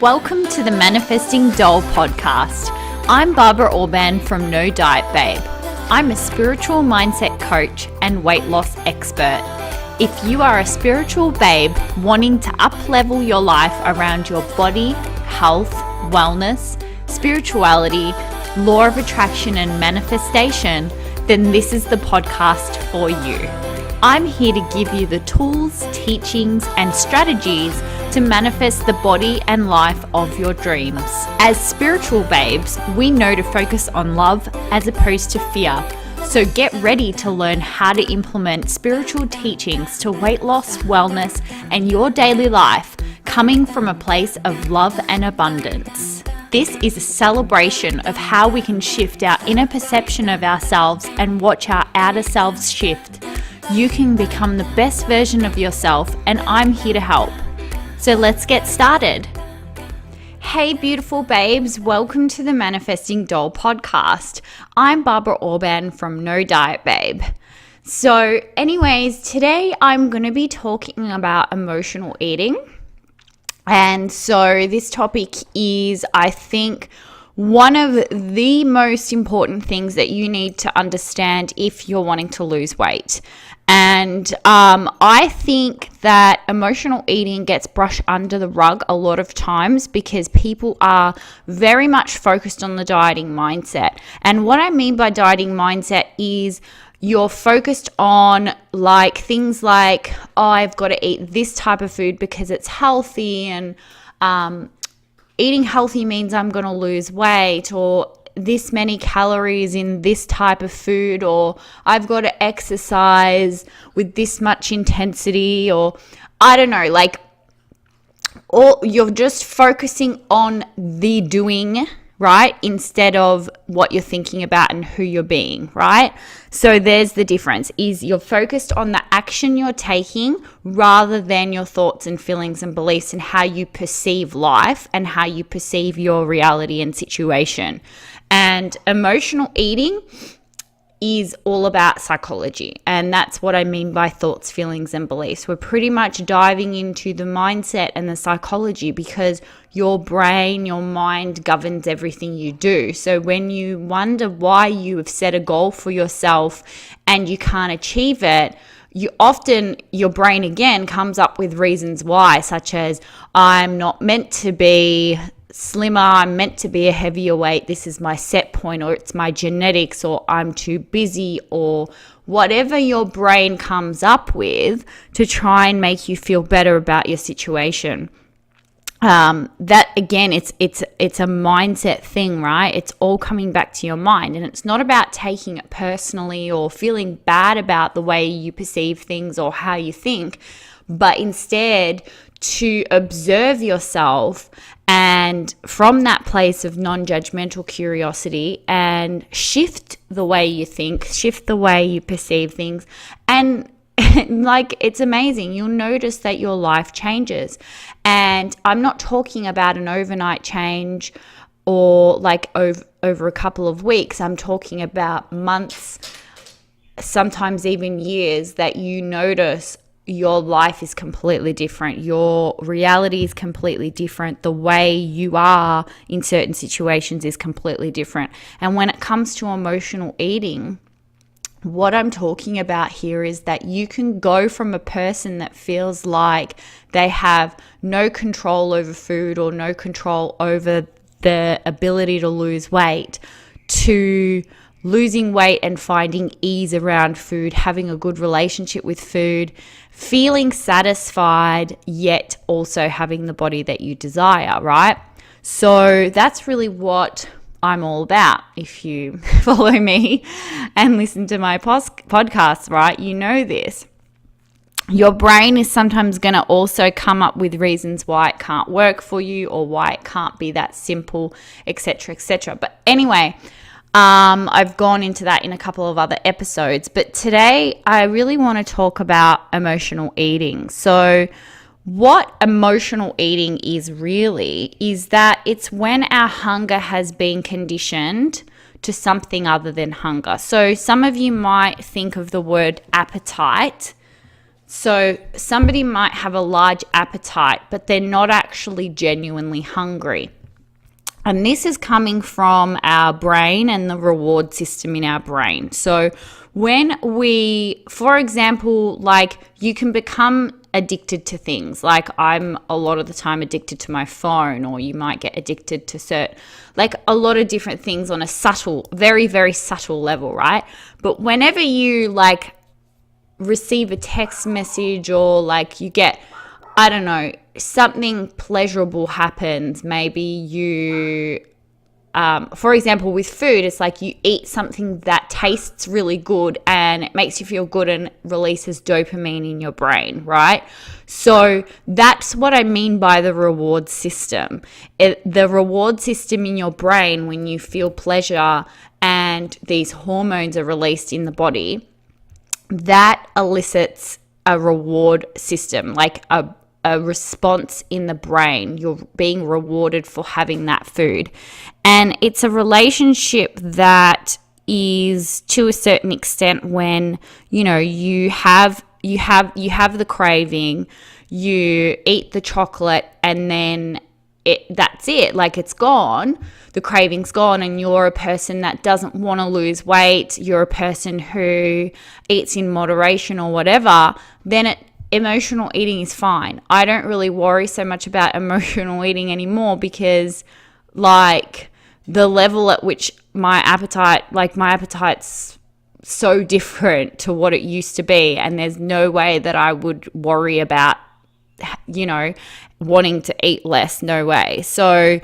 Welcome to the Manifesting Doll podcast. I'm Barbara Orban from No Diet Babe. I'm a spiritual mindset coach and weight loss expert. If you are a spiritual babe wanting to up-level your life around your body, health, wellness, spirituality, law of attraction and manifestation, then this is the podcast for you. I'm here to give you the tools, teachings, and strategies to manifest the body and life of your dreams. As spiritual babes, we know to focus on love as opposed to fear. So get ready to learn how to implement spiritual teachings to weight loss, wellness, and your daily life, coming from a place of love and abundance. This is a celebration of how we can shift our inner perception of ourselves and watch our outer selves shift. You can become the best version of yourself, and I'm here to help. So let's get started. Hey beautiful babes, welcome to the Manifesting Doll podcast. I'm Barbara Orban from No Diet Babe. So anyways, today I'm going to be talking about emotional eating. And so this topic is, I think, one of the most important things that you need to understand if you're wanting to lose weight. And I think that emotional eating gets brushed under the rug a lot of times because people are very much focused on the dieting mindset. And what I mean by dieting mindset is you're focused on like things like, oh, I've got to eat this type of food because it's healthy, and eating healthy means I'm going to lose weight, or this many calories in this type of food, or I've got to exercise with this much intensity, or I don't know, like, or you're just focusing on the doing, right? Instead of what you're thinking about and who you're being, right? So there's the difference, is you're focused on the action you're taking rather than your thoughts and feelings and beliefs and how you perceive life and how you perceive your reality and situation. And emotional eating is all about psychology. And that's what I mean by thoughts, feelings, and beliefs. We're pretty much diving into the mindset and the psychology because your brain, your mind governs everything you do. So when you wonder why you have set a goal for yourself and you can't achieve it, your brain again comes up with reasons why, such as I'm not meant to be slimmer, I'm meant to be a heavier weight, this is my set point, or it's my genetics, or I'm too busy, or whatever your brain comes up with to try and make you feel better about your situation. That again, it's a mindset thing, right? It's all coming back to your mind, and it's not about taking it personally or feeling bad about the way you perceive things or how you think, but instead to observe yourself and from that place of non-judgmental curiosity and shift the way you think, shift the way you perceive things, and like, it's amazing. You'll notice that your life changes. And I'm not talking about an overnight change or like over a couple of weeks. I'm talking about months, sometimes even years, that you notice your life is completely different. Your reality is completely different. The way you are in certain situations is completely different. And when it comes to emotional eating, what I'm talking about here is that you can go from a person that feels like they have no control over food or no control over the ability to lose weight to losing weight and finding ease around food, having a good relationship with food, feeling satisfied, yet also having the body that you desire, right? So that's really what I'm all about. If you follow me and listen to my podcasts, right, you know this. Your brain is sometimes going to also come up with reasons why it can't work for you or why it can't be that simple, etc., etc. But anyway, I've gone into that in a couple of other episodes, but today I really want to talk about emotional eating. So what emotional eating is really is that it's when our hunger has been conditioned to something other than hunger. So some of you might think of the word appetite. So somebody might have a large appetite, but they're not actually genuinely hungry. And this is coming from our brain and the reward system in our brain. So when we, for example, like you can become addicted to things. Like I'm a lot of the time addicted to my phone, or you might get addicted to like a lot of different things on a subtle, very, very subtle level, right? But whenever you like receive a text message, or like you get, I don't know, something pleasurable happens, maybe you for example, with food, it's like you eat something that tastes really good and it makes you feel good and releases dopamine in your brain, right? So that's what I mean by the reward system. The reward system in your brain, when you feel pleasure and these hormones are released in the body, that elicits a reward system, like a response in the brain. You're being rewarded for having that food. And it's a relationship that is, to a certain extent, when, you know, you have the craving, you eat the chocolate, and then that's it. Like, it's gone. The craving's gone, and you're a person that doesn't want to lose weight. You're a person who eats in moderation or whatever. Then emotional eating is fine. I don't really worry so much about emotional eating anymore, because like the level at which my appetite's so different to what it used to be, and there's no way that I would worry about, you know, wanting to eat less. No way. So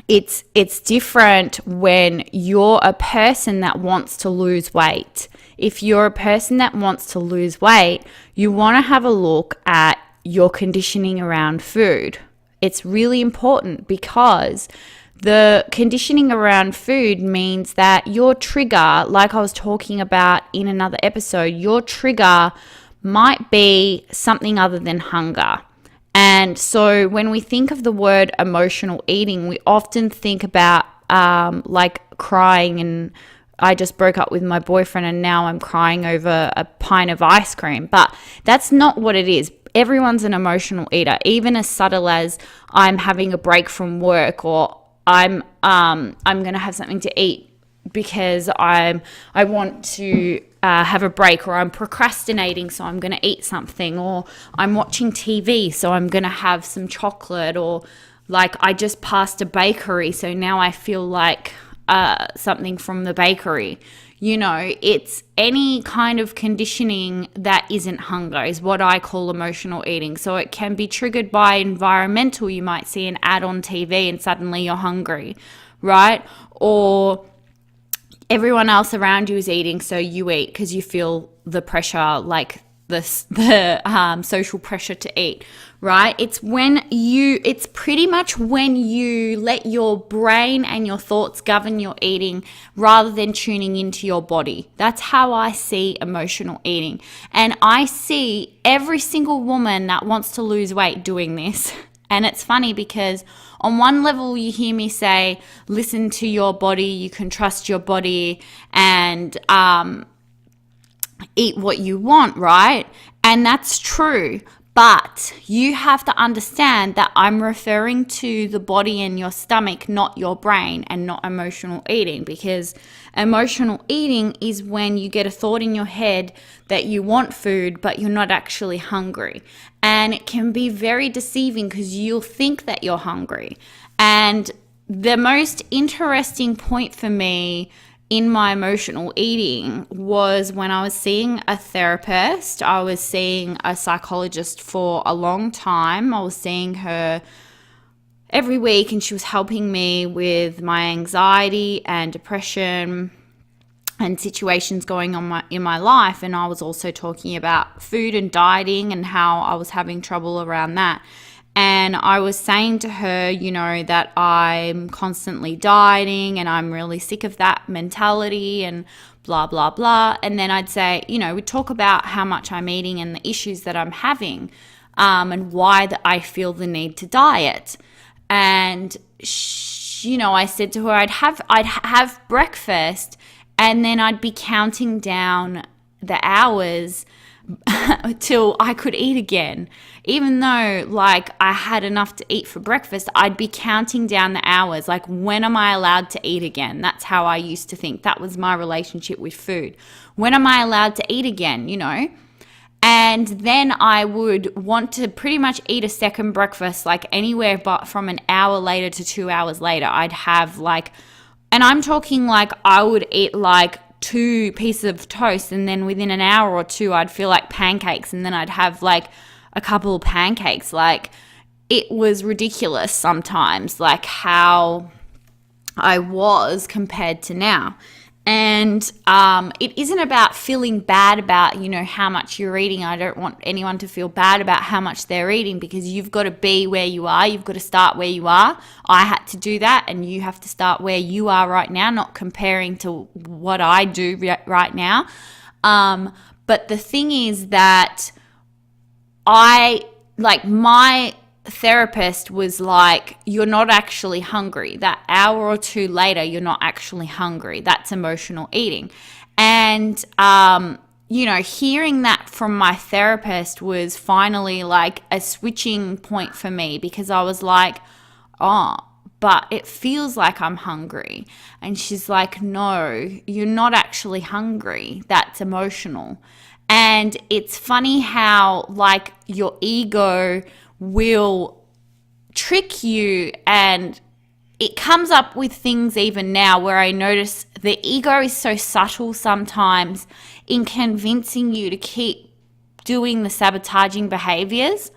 it's different when you're a person that wants to lose weight. If you're a person that wants to lose weight, you want to have a look at your conditioning around food. It's really important, because the conditioning around food means that your trigger, like I was talking about in another episode, your trigger might be something other than hunger. And so when we think of the word emotional eating, we often think about like crying, and I just broke up with my boyfriend and now I'm crying over a pint of ice cream. But that's not what it is. Everyone's an emotional eater, even as subtle as I'm having a break from work, or I'm going to have something to eat because I want to have a break, or I'm procrastinating, so I'm going to eat something, or I'm watching TV, so I'm going to have some chocolate, or like I just passed a bakery, so now I feel like something from the bakery. You know, it's any kind of conditioning that isn't hunger is what I call emotional eating. So it can be triggered by environmental. You might see an ad on TV and suddenly you're hungry, right? Or everyone else around you is eating, so you eat because you feel the pressure, like the social pressure to eat, right? It's pretty much when you let your brain and your thoughts govern your eating rather than tuning into your body. That's how I see emotional eating. And I see every single woman that wants to lose weight doing this. And it's funny because on one level you hear me say, listen to your body, you can trust your body, and eat what you want, right? And that's true. But you have to understand that I'm referring to the body and your stomach, not your brain, and not emotional eating, because emotional eating is when you get a thought in your head that you want food, but you're not actually hungry. And it can be very deceiving because you'll think that you're hungry. And the most interesting point for me in my emotional eating was when I was seeing a therapist. I was seeing a psychologist for a long time. I was seeing her every week, and she was helping me with my anxiety and depression and situations going on in my life. And I was also talking about food and dieting and how I was having trouble around that. And I was saying to her, you know, that I'm constantly dieting and I'm really sick of that mentality and blah, blah, blah. And then I'd say, you know, we'd talk about how much I'm eating and the issues that I'm having, and why that I feel the need to diet. And, you know, I said to her, I'd have breakfast, and then I'd be counting down the hours till I could eat again. Even though like I had enough to eat for breakfast, I'd be counting down the hours. Like, when am I allowed to eat again? That's how I used to think. That was my relationship with food. When am I allowed to eat again, you know? And then I would want to pretty much eat a second breakfast, like anywhere but from an hour later to 2 hours later. I'd have like, and I'm talking like I would eat like 2 pieces of toast, and then within an hour or two I'd feel like pancakes, and then I'd have like a couple of pancakes. Like, it was ridiculous sometimes, like how I was compared to now. And it isn't about feeling bad about, you know, how much you're eating. I don't want anyone to feel bad about how much they're eating, because you've got to be where you are. You've got to start where you are. I had to do that, and you have to start where you are right now, not comparing to what I do right now. But the thing is that my therapist was like, you're not actually hungry. That hour or two later, you're not actually hungry. That's emotional eating. And, you know, hearing that from my therapist was finally like a switching point for me, because I was like, oh, but it feels like I'm hungry. And she's like, no, you're not actually hungry. That's emotional. And it's funny how like your ego will trick you, and it comes up with things even now where I notice the ego is so subtle sometimes in convincing you to keep doing the sabotaging behaviors.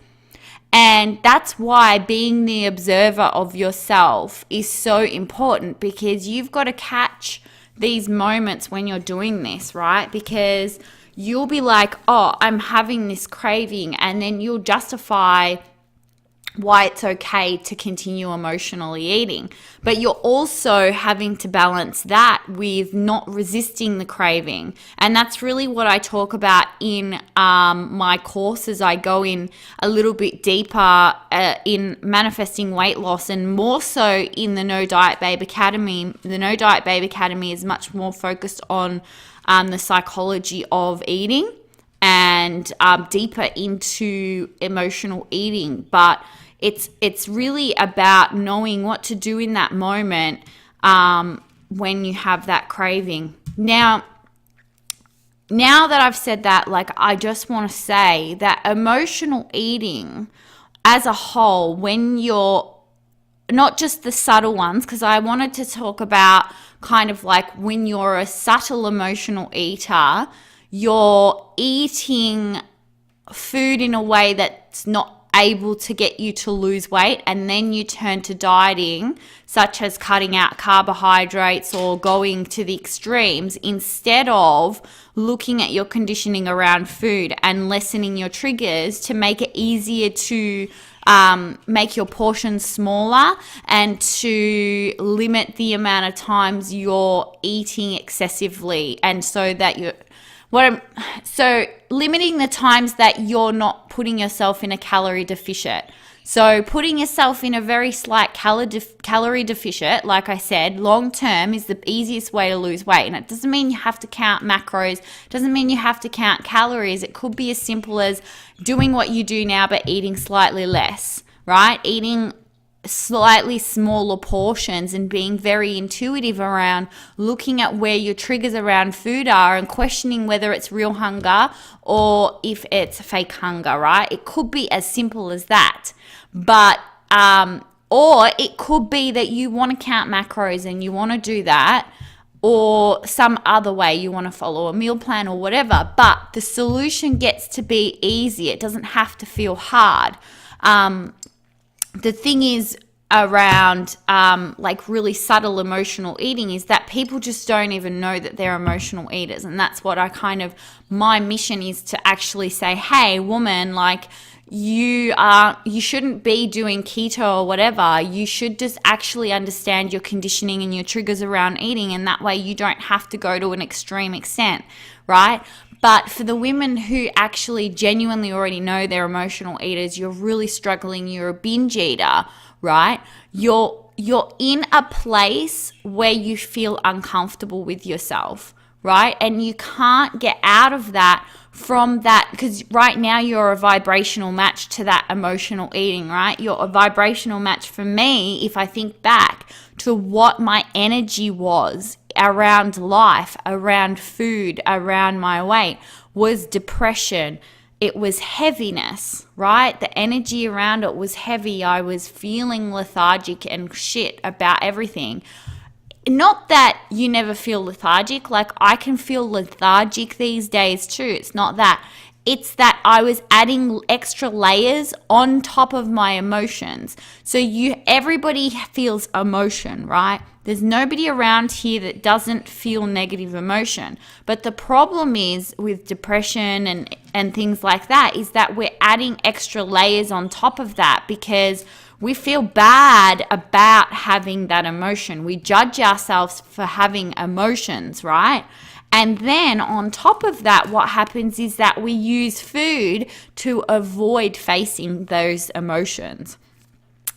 And that's why being the observer of yourself is so important, because you've got to catch these moments when you're doing this, right? Because you'll be like, oh, I'm having this craving, and then you'll justify why it's okay to continue emotionally eating. But you're also having to balance that with not resisting the craving. And that's really what I talk about in my courses. I go in a little bit deeper in manifesting weight loss, and more so in the No Diet Babe Academy. The No Diet Babe Academy is much more focused on the psychology of eating, and deeper into emotional eating. But it's really about knowing what to do in that moment when you have that craving. Now that I've said that, like, I just want to say that emotional eating as a whole, when you're not just the subtle ones, because I wanted to talk about kind of like when you're a subtle emotional eater, you're eating food in a way that's not able to get you to lose weight, and then you turn to dieting, such as cutting out carbohydrates or going to the extremes, instead of looking at your conditioning around food and lessening your triggers to make it easier to make your portions smaller and to limit the amount of times you're eating excessively, and so that so limiting the times that you're not putting yourself in a calorie deficit. So putting yourself in a very slight calorie deficit, like I said, long term is the easiest way to lose weight. And it doesn't mean you have to count macros, doesn't mean you have to count calories. It could be as simple as doing what you do now but eating slightly less, right? Eating slightly smaller portions and being very intuitive around looking at where your triggers around food are and questioning whether it's real hunger or if it's fake hunger, right? It could be as simple as that. But or it could be that you want to count macros and you want to do that, or some other way you want to follow a meal plan or whatever. But the solution gets to be easy. It doesn't have to feel hard. The thing is around like really subtle emotional eating is that people just don't even know that they're emotional eaters. And that's what my mission is, to actually say, hey, woman, like, you shouldn't be doing keto or whatever. You should just actually understand your conditioning and your triggers around eating, and that way you don't have to go to an extreme extent, right? But for the women who actually genuinely already know they're emotional eaters, you're really struggling, you're a binge eater, right? You're in a place where you feel uncomfortable with yourself, right? And you can't get out of that from that, because right now you're a vibrational match to that emotional eating, right? You're a vibrational match for me. If I think back to what my energy was around life, around food, around my weight, was depression. It was heaviness, right? The energy around it was heavy. I was feeling lethargic and shit about everything. Not that you never feel lethargic. Like, I can feel lethargic these days too. It's not that. It's that I was adding extra layers on top of my emotions. So everybody feels emotion, right? There's nobody around here that doesn't feel negative emotion. But the problem is with depression and things like that is that we're adding extra layers on top of that because we feel bad about having that emotion. We judge ourselves for having emotions, right? And then on top of that, what happens is that we use food to avoid facing those emotions.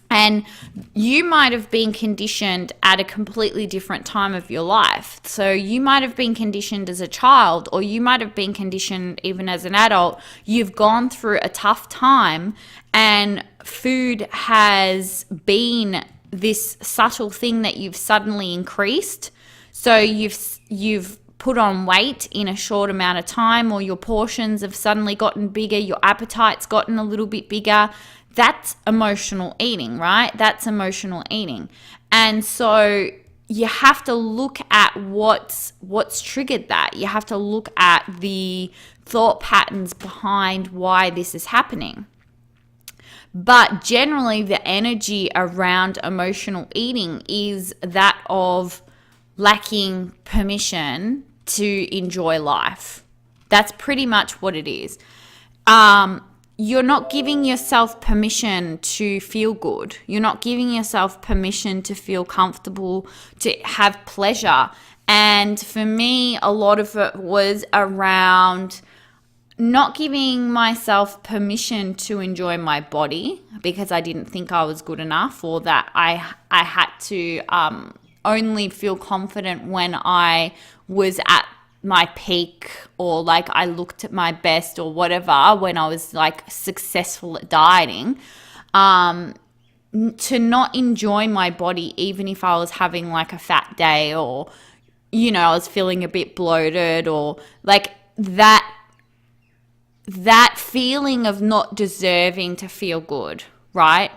And you might have been conditioned at a completely different time of your life. So you might have been conditioned as a child, or you might have been conditioned even as an adult. You've gone through a tough time, and food has been this subtle thing that you've suddenly increased. So you've put on weight in a short amount of time, or your portions have suddenly gotten bigger, your appetite's gotten a little bit bigger. That's emotional eating, right? That's emotional eating. And so you have to look at what's triggered that. You have to look at the thought patterns behind why this is happening. But generally, the energy around emotional eating is that of lacking permission to enjoy life. That's pretty much what it is. You're not giving yourself permission to feel good. You're not giving yourself permission to feel comfortable, to have pleasure. And for me, a lot of it was around not giving myself permission to enjoy my body because I didn't think I was good enough, or that I had to only feel confident when I was at my peak, or like I looked at my best, or whatever, when I was like successful at dieting, to not enjoy my body even if I was having like a fat day, or I was feeling a bit bloated, or like that feeling of not deserving to feel good, right?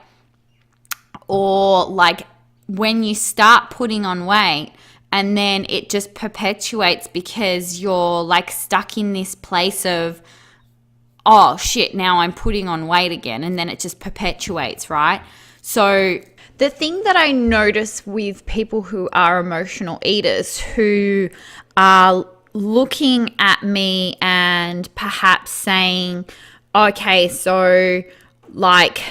Or like when you start putting on weight, and then it just perpetuates because you're like stuck in this place of, oh shit, now I'm putting on weight again. And then it just perpetuates, right? So the thing that I notice with people who are emotional eaters, who are looking at me and perhaps saying, okay, so like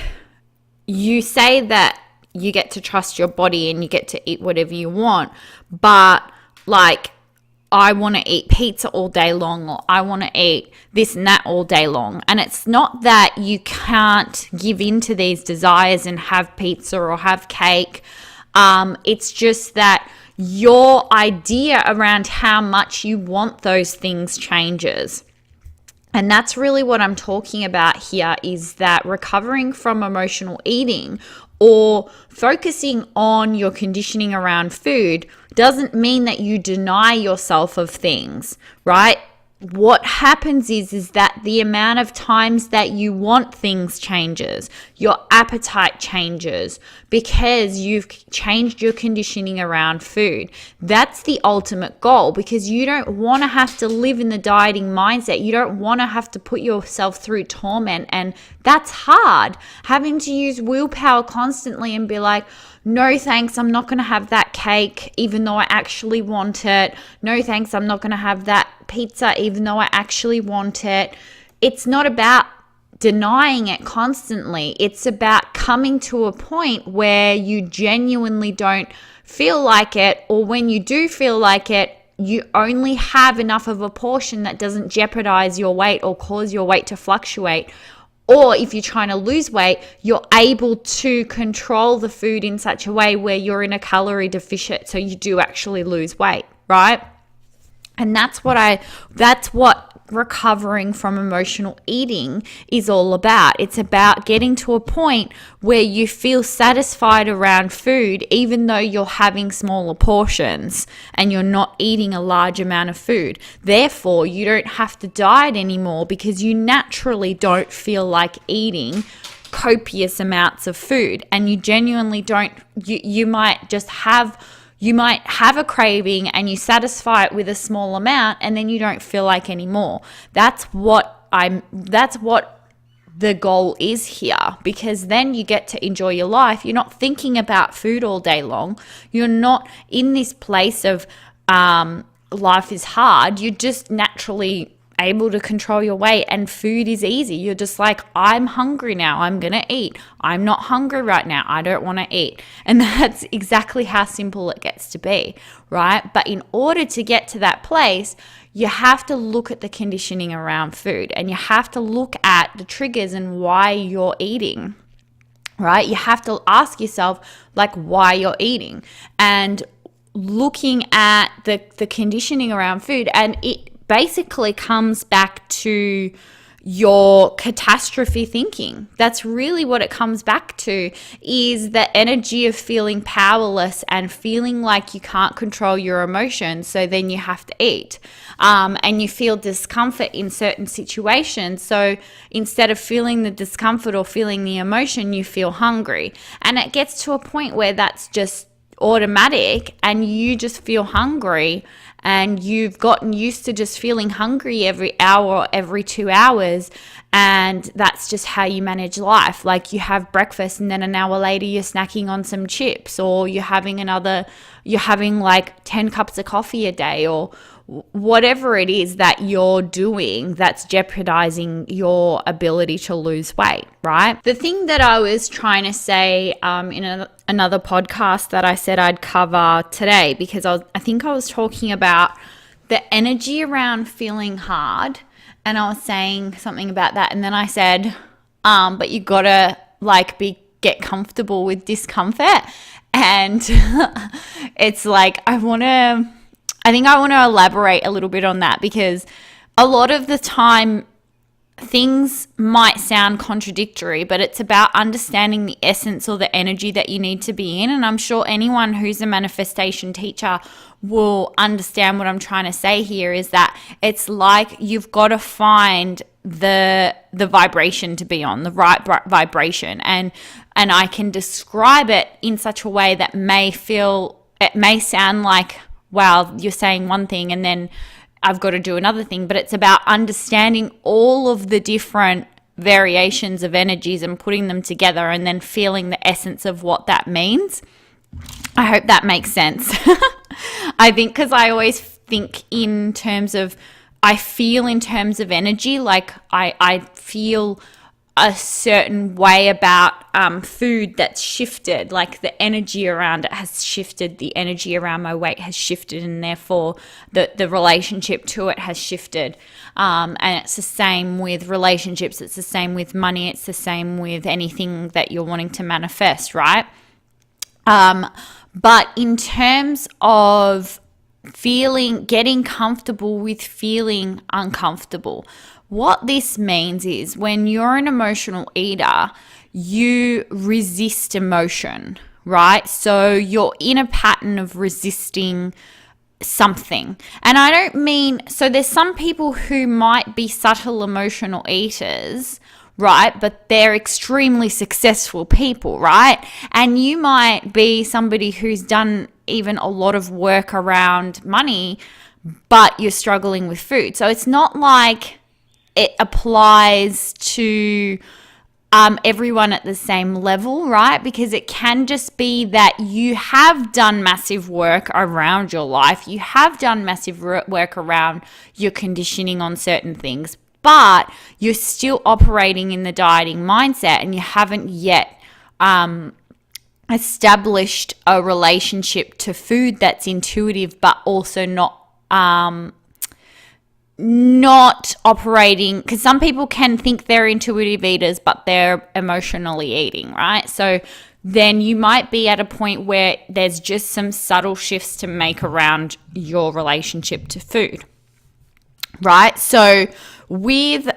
you say that you get to trust your body and you get to eat whatever you want, but like I want to eat pizza all day long, or I want to eat this and that all day long. And it's not that you can't give in to these desires and have pizza or have cake. It's just that your idea around how much you want those things changes. And that's really what I'm talking about here, is that recovering from emotional eating or focusing on your conditioning around food doesn't mean that you deny yourself of things, right? What happens is that the amount of times that you want things changes, your appetite changes, because you've changed your conditioning around food. That's the ultimate goal, because you don't want to have to live in the dieting mindset. You don't want to have to put yourself through torment, and that's hard. Having to use willpower constantly and be like, no thanks, I'm not going to have that cake even though I actually want it. No thanks, I'm not going to have that pizza even though I actually want it. It's not about denying it constantly. It's about coming to a point where you genuinely don't feel like it, or when you do feel like it, you only have enough of a portion that doesn't jeopardize your weight or cause your weight to fluctuate. Or if you're trying to lose weight, you're able to control the food in such a way where you're in a calorie deficit, so you do actually lose weight, right? And that's what recovering from emotional eating is all about. It's about getting to a point where you feel satisfied around food, even though you're having smaller portions and you're not eating a large amount of food. Therefore, you don't have to diet anymore because you naturally don't feel like eating copious amounts of food, and you genuinely don't. You might have a craving and you satisfy it with a small amount, and then you don't feel like anymore. That's what the goal is here, because then you get to enjoy your life. You're not thinking about food all day long. You're not in this place of life is hard. You're just naturally able to control your weight, and food is easy. You're just like, I'm hungry now, I'm gonna eat. I'm not hungry right now, I don't want to eat. And that's exactly how simple it gets to be, right? But in order to get to that place, you have to look at the conditioning around food, and you have to look at the triggers and why you're eating, right? You have to ask yourself like why you're eating, and looking at the conditioning around food. And it basically comes back to your catastrophe thinking. That's really what it comes back to, is the energy of feeling powerless and feeling like you can't control your emotions, so then you have to eat. And you feel discomfort in certain situations, so instead of feeling the discomfort or feeling the emotion, you feel hungry. And it gets to a point where that's just automatic, and you just feel hungry, and you've gotten used to just feeling hungry every hour or every 2 hours, and that's just how you manage life. Like, you have breakfast and then an hour later you're snacking on some chips, or you're having like 10 cups of coffee a day, or whatever it is that you're doing that's jeopardizing your ability to lose weight, right? The thing that I was trying to say in another podcast that I said I'd cover today, because I think I was talking about the energy around feeling hard, and I was saying something about that, and then I said, but you gotta get comfortable with discomfort. And it's like, I want to elaborate a little bit on that, because a lot of the time things might sound contradictory, but it's about understanding the essence or the energy that you need to be in. And I'm sure anyone who's a manifestation teacher will understand what I'm trying to say here, is that it's like you've got to find the vibration to be on, the right vibration. And I can describe it in such a way that it may sound like, wow, you're saying one thing and then I've got to do another thing, but it's about understanding all of the different variations of energies and putting them together, and then feeling the essence of what that means. I hope that makes sense. I think, because I always think in terms of, I feel in terms of energy, like I feel a certain way about food that's shifted, like the energy around it has shifted, the energy around my weight has shifted, and therefore the relationship to it has shifted. And it's the same with relationships, it's the same with money, it's the same with anything that you're wanting to manifest, right? But in terms of getting comfortable with feeling uncomfortable, what this means is, when you're an emotional eater, you resist emotion, right? So you're in a pattern of resisting something. And I don't mean, so there's some people who might be subtle emotional eaters, right? But they're extremely successful people, right? And you might be somebody who's done even a lot of work around money, but you're struggling with food. So it's not like it applies to everyone at the same level, right? Because it can just be that you have done massive work around your life. You have done massive work around your conditioning on certain things, but you're still operating in the dieting mindset, and you haven't yet established a relationship to food that's intuitive, but also not operating, because some people can think they're intuitive eaters, but they're emotionally eating, right? So then you might be at a point where there's just some subtle shifts to make around your relationship to food. right? So with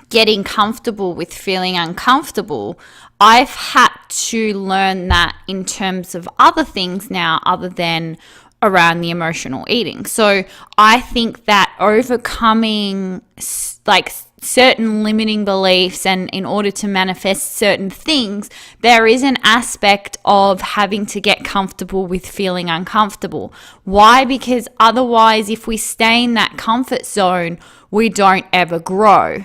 getting comfortable with feeling uncomfortable, I've had to learn that in terms of other things now other than around the emotional eating. So I think that overcoming like certain limiting beliefs and in order to manifest certain things, there is an aspect of having to get comfortable with feeling uncomfortable. Why? Because otherwise, if we stay in that comfort zone, we don't ever grow.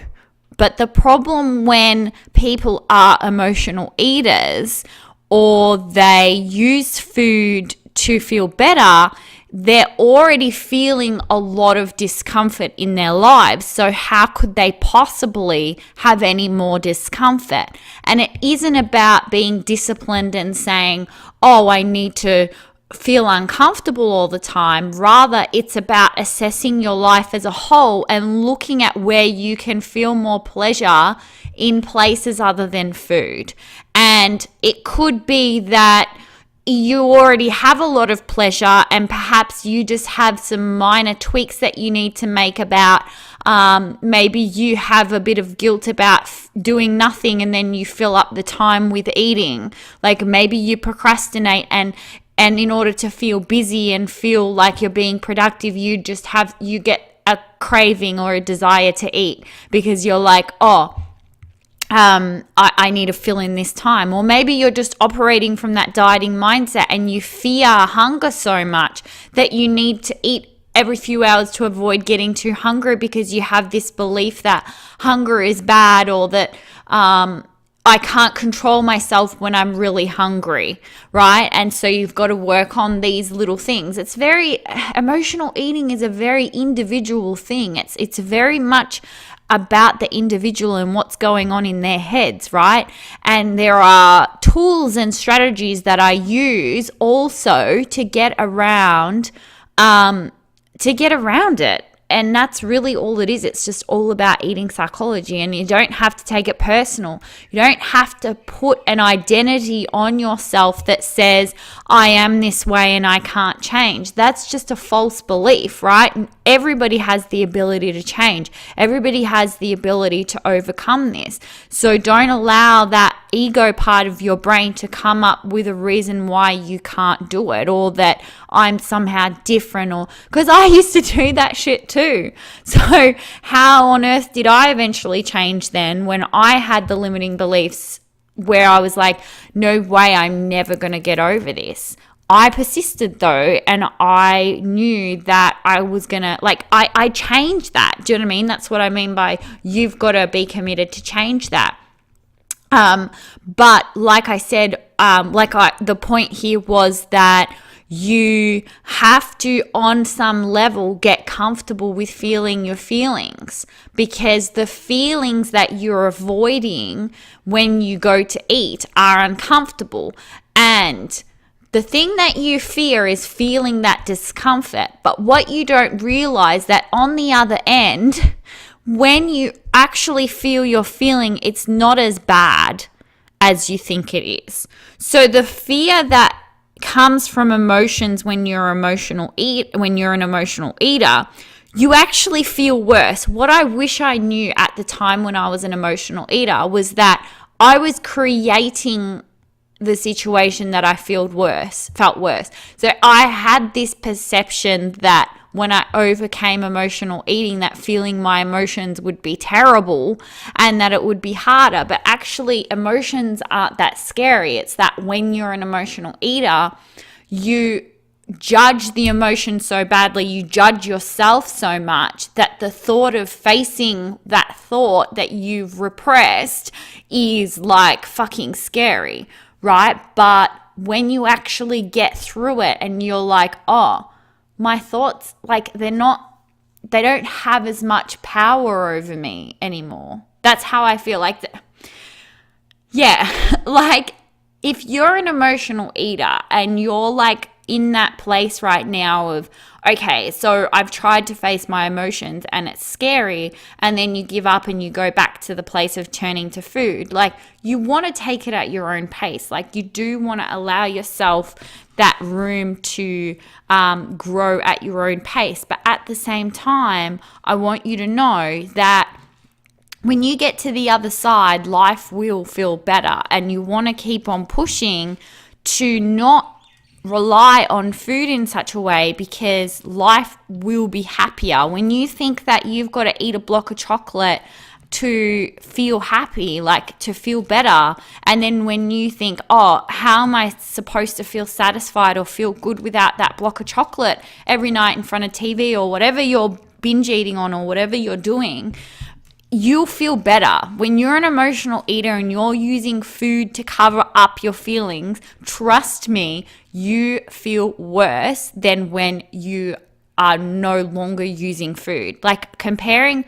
But the problem when people are emotional eaters or they use food to feel better, they're already feeling a lot of discomfort in their lives. So how could they possibly have any more discomfort? And it isn't about being disciplined and saying, oh, I need to feel uncomfortable all the time. Rather, it's about assessing your life as a whole and looking at where you can feel more pleasure in places other than food. And it could be that you already have a lot of pleasure and perhaps you just have some minor tweaks that you need to make about maybe you have a bit of guilt about doing nothing and then you fill up the time with eating. Like maybe you procrastinate and in order to feel busy and feel like you're being productive, you get a craving or a desire to eat because you're like, I need to fill in this time. Or maybe you're just operating from that dieting mindset and you fear hunger so much that you need to eat every few hours to avoid getting too hungry because you have this belief that hunger is bad or that I can't control myself when I'm really hungry, right? And so you've got to work on these little things. Emotional eating is a very individual thing. It's very much about the individual and what's going on in their heads, right? And there are tools and strategies that I use also to get around it. And that's really all it is. It's just all about eating psychology, and you don't have to take it personal. You don't have to put an identity on yourself that says, I am this way and I can't change. That's just a false belief, right? And everybody has the ability to change. Everybody has the ability to overcome this. So don't allow that ego part of your brain to come up with a reason why you can't do it, or that I'm somehow different, or because I used to do that shit too. So how on earth did I eventually change then when I had the limiting beliefs where I was like, no way, I'm never going to get over this? I persisted though, and I knew that I was going to, I changed that. Do you know what I mean? That's what I mean by you've got to be committed to change that. But like I said, the point here was that you have to, on some level, get comfortable with feeling your feelings, because the feelings that you're avoiding when you go to eat are uncomfortable. And the thing that you fear is feeling that discomfort. But what you don't realize that on the other end, when you actually feel your feeling, it's not as bad as you think it is. So the fear that comes from emotions when you're an emotional eater, you actually feel worse. What I wish I knew at the time when I was an emotional eater was that I was creating the situation that I felt worse. So I had this perception that when I overcame emotional eating, that feeling my emotions would be terrible and that it would be harder. But actually, emotions aren't that scary. It's that when you're an emotional eater, you judge the emotion so badly, you judge yourself so much that the thought of facing that thought that you've repressed is like fucking scary, right? But when you actually get through it and you're like, oh, my thoughts, they don't have as much power over me anymore. That's how I feel. If you're an emotional eater and you're in that place right now of, okay, so I've tried to face my emotions and it's scary, and then you give up and you go back to the place of turning to food. Like, you want to take it at your own pace. Like, you do want to allow yourself that room to grow at your own pace. But at the same time, I want you to know that when you get to the other side, life will feel better, and you want to keep on pushing to not rely on food in such a way, because life will be happier. When you think that you've got to eat a block of chocolate to feel happy, like to feel better, and then when you think, oh, how am I supposed to feel satisfied or feel good without that block of chocolate every night in front of TV or whatever you're binge eating on or whatever you're doing, you'll feel better. When you're an emotional eater and you're using food to cover up your feelings, trust me, you feel worse than when you are no longer using food. Like, comparing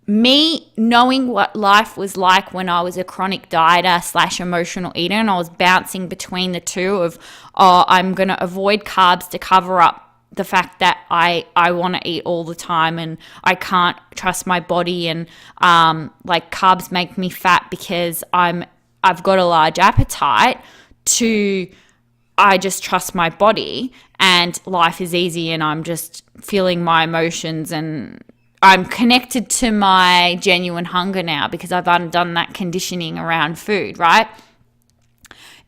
me knowing what life was like when I was a chronic dieter / emotional eater, and I was bouncing between the two of, oh, I'm going to avoid carbs to cover up the fact that I want to eat all the time and I can't trust my body, and like carbs make me fat because I've got a large appetite, to I just trust my body and life is easy and I'm just feeling my emotions and I'm connected to my genuine hunger now because I've undone that conditioning around food, right?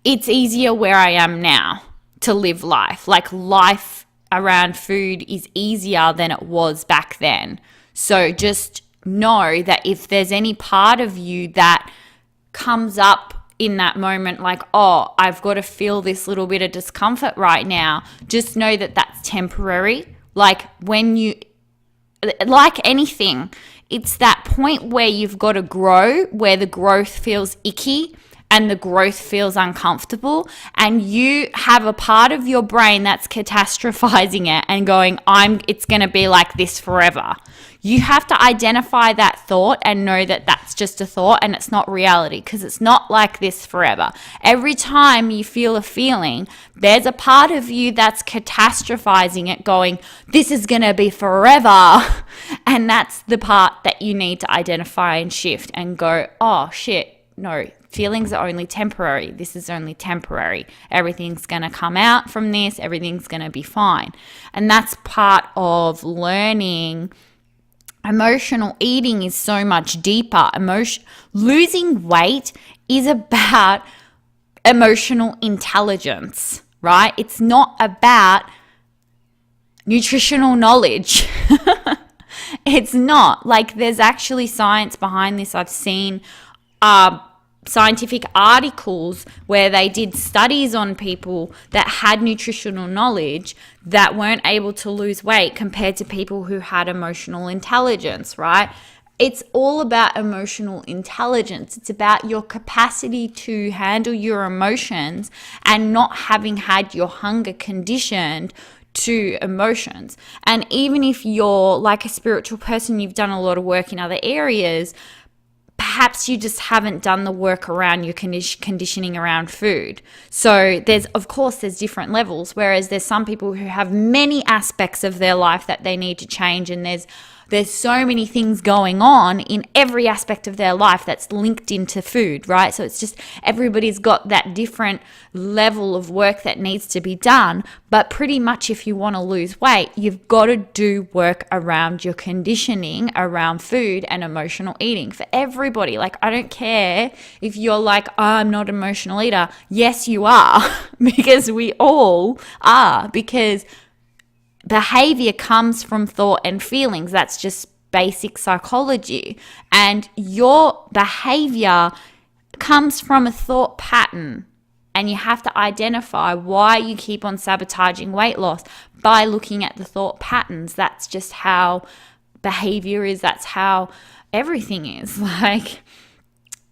It's easier where I am now to live life. Like, life around food is easier than it was back then. So just know that if there's any part of you that comes up in that moment, like, oh, I've got to feel this little bit of discomfort right now, just know that that's temporary. Like, when you, like anything, it's that point where you've got to grow, where the growth feels icky and the growth feels uncomfortable, and you have a part of your brain that's catastrophizing it and going, it's going to be like this forever. You have to identify that thought and know that that's just a thought and it's not reality, because it's not like this forever. Every time you feel a feeling, there's a part of you that's catastrophizing it, going, this is going to be forever. And that's the part that you need to identify and shift and go, oh shit, no, feelings are only temporary. This is only temporary. Everything's going to come out from this. Everything's going to be fine. And that's part of learning. Emotional eating is so much deeper. Losing weight is about emotional intelligence, right? It's not about nutritional knowledge. It's not. Like, there's actually science behind this. I've seen scientific articles where they did studies on people that had nutritional knowledge that weren't able to lose weight compared to people who had emotional intelligence, right? It's all about emotional intelligence. It's about your capacity to handle your emotions and not having had your hunger conditioned to emotions. And even if you're like a spiritual person, you've done a lot of work in other areas, perhaps you just haven't done the work around your conditioning around food. So there's different levels, whereas there's some people who have many aspects of their life that they need to change, and there's so many things going on in every aspect of their life that's linked into food, right? So it's just, everybody's got that different level of work that needs to be done. But pretty much if you want to lose weight, you've got to do work around your conditioning around food and emotional eating for everybody. Like, I don't care if you're like, oh, I'm not an emotional eater. Yes, you are, because we all are, because behavior comes from thought and feelings. That's just basic psychology. And your behavior comes from a thought pattern. And you have to identify why you keep on sabotaging weight loss by looking at the thought patterns. That's just how behavior is. That's how everything is. Like,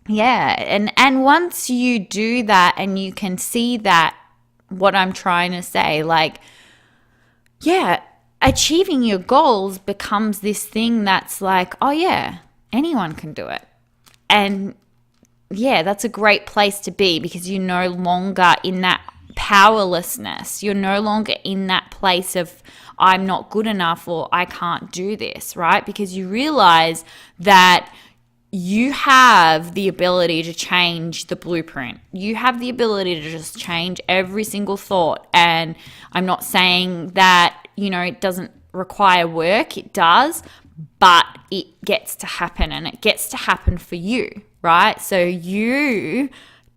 yeah. And once you do that and you can see that, what I'm trying to say, like, yeah, achieving your goals becomes this thing that's like, oh yeah, anyone can do it. And yeah, that's a great place to be, because you're no longer in that powerlessness. You're no longer in that place of I'm not good enough or I can't do this, right? Because you realize that you have the ability to change the blueprint. You have the ability to just change every single thought. And I'm not saying that, it doesn't require work. It does, but it gets to happen, and it gets to happen for you, right? So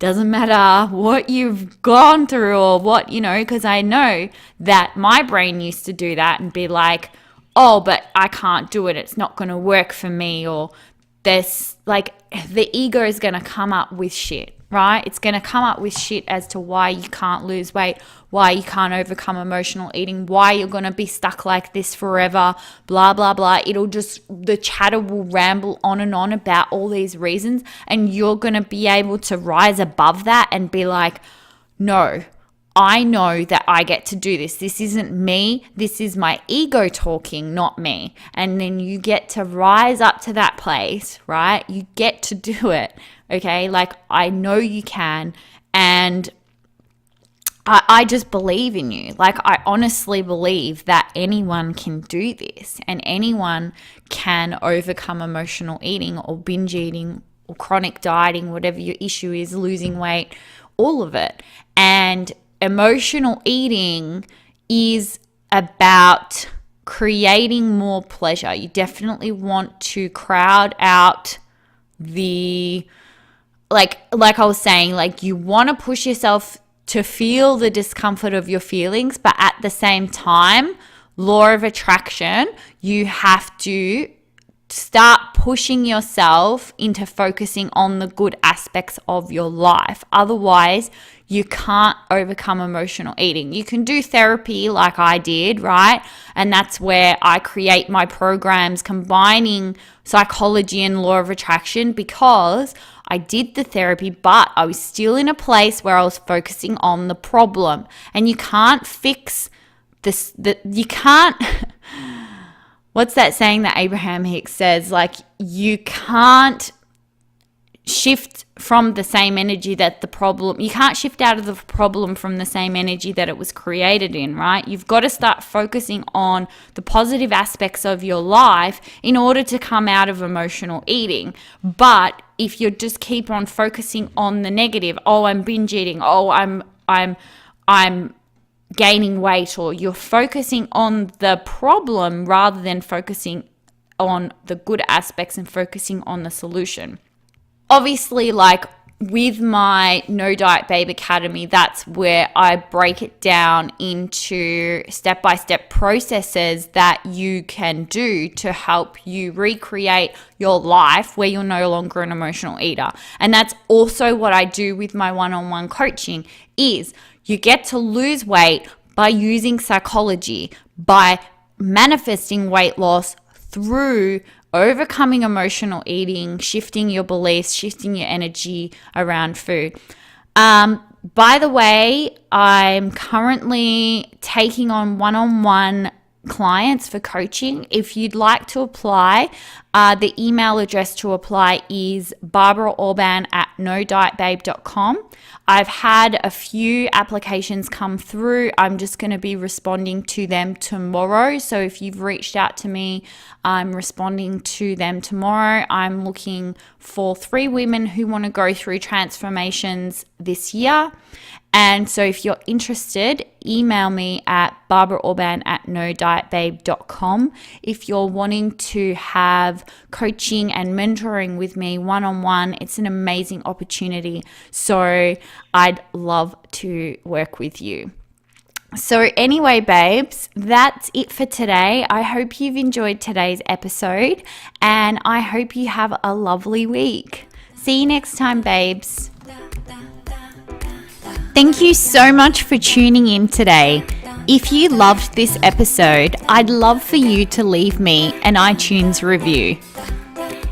doesn't matter what you've gone through or what, because I know that my brain used to do that and be like, oh, but I can't do it. It's not going to work for me. Or there's the ego is going to come up with shit, right? It's going to come up with shit as to why you can't lose weight, why you can't overcome emotional eating, why you're going to be stuck like this forever, blah, blah, blah. The chatter will ramble on and on about all these reasons, and you're going to be able to rise above that and be like, no, I know that I get to do this. This isn't me. This is my ego talking, not me. And then you get to rise up to that place, right? You get to do it, okay? I know you can. And I just believe in you. I honestly believe that anyone can do this, and anyone can overcome emotional eating or binge eating or chronic dieting, whatever your issue is, losing weight, all of it. And emotional eating is about creating more pleasure. You definitely want to crowd out the, like I was saying, you want to push yourself to feel the discomfort of your feelings, but at the same time, law of attraction, you have to start pushing yourself into focusing on the good aspects of your life. Otherwise, you can't overcome emotional eating. You can do therapy like I did, right? And that's where I create my programs combining psychology and law of attraction, because I did the therapy, but I was still in a place where I was focusing on the problem. And you can't fix this, you can't... What's that saying that Abraham Hicks says? You can't shift from the same energy that the problem, you can't shift out of the problem from the same energy that it was created in, right? You've got to start focusing on the positive aspects of your life in order to come out of emotional eating. But if you just keep on focusing on the negative, oh, I'm binge eating, oh, I'm gaining weight, or you're focusing on the problem rather than focusing on the good aspects and focusing on the solution. Obviously, with my No Diet Babe Academy, that's where I break it down into step-by-step processes that you can do to help you recreate your life where you're no longer an emotional eater. And that's also what I do with my one-on-one coaching, is you get to lose weight by using psychology, by manifesting weight loss through overcoming emotional eating, shifting your beliefs, shifting your energy around food. By the way, I'm currently taking on one-on-one clients for coaching. If you'd like to apply, the email address to apply is barbaraorban@nodietbabe.com. I've had a few applications come through. I'm just going to be responding to them tomorrow. So if you've reached out to me, I'm responding to them tomorrow. I'm looking for 3 women who want to go through transformations this year. And so if you're interested, email me at barbaraorban@nodietbabe.com. If you're wanting to have coaching and mentoring with me one-on-one, it's an amazing opportunity. So I'd love to work with you. So anyway, babes, that's it for today. I hope you've enjoyed today's episode, and I hope you have a lovely week. See you next time, babes. Thank you so much for tuning in today. If you loved this episode, I'd love for you to leave me an iTunes review.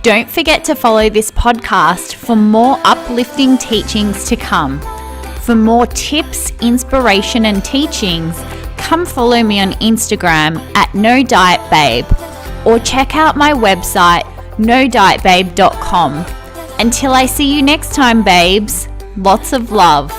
Don't forget to follow this podcast for more uplifting teachings to come. For more tips, inspiration, and teachings, come follow me on Instagram @NoDietBabe, or check out my website, nodietbabe.com. Until I see you next time, babes, lots of love.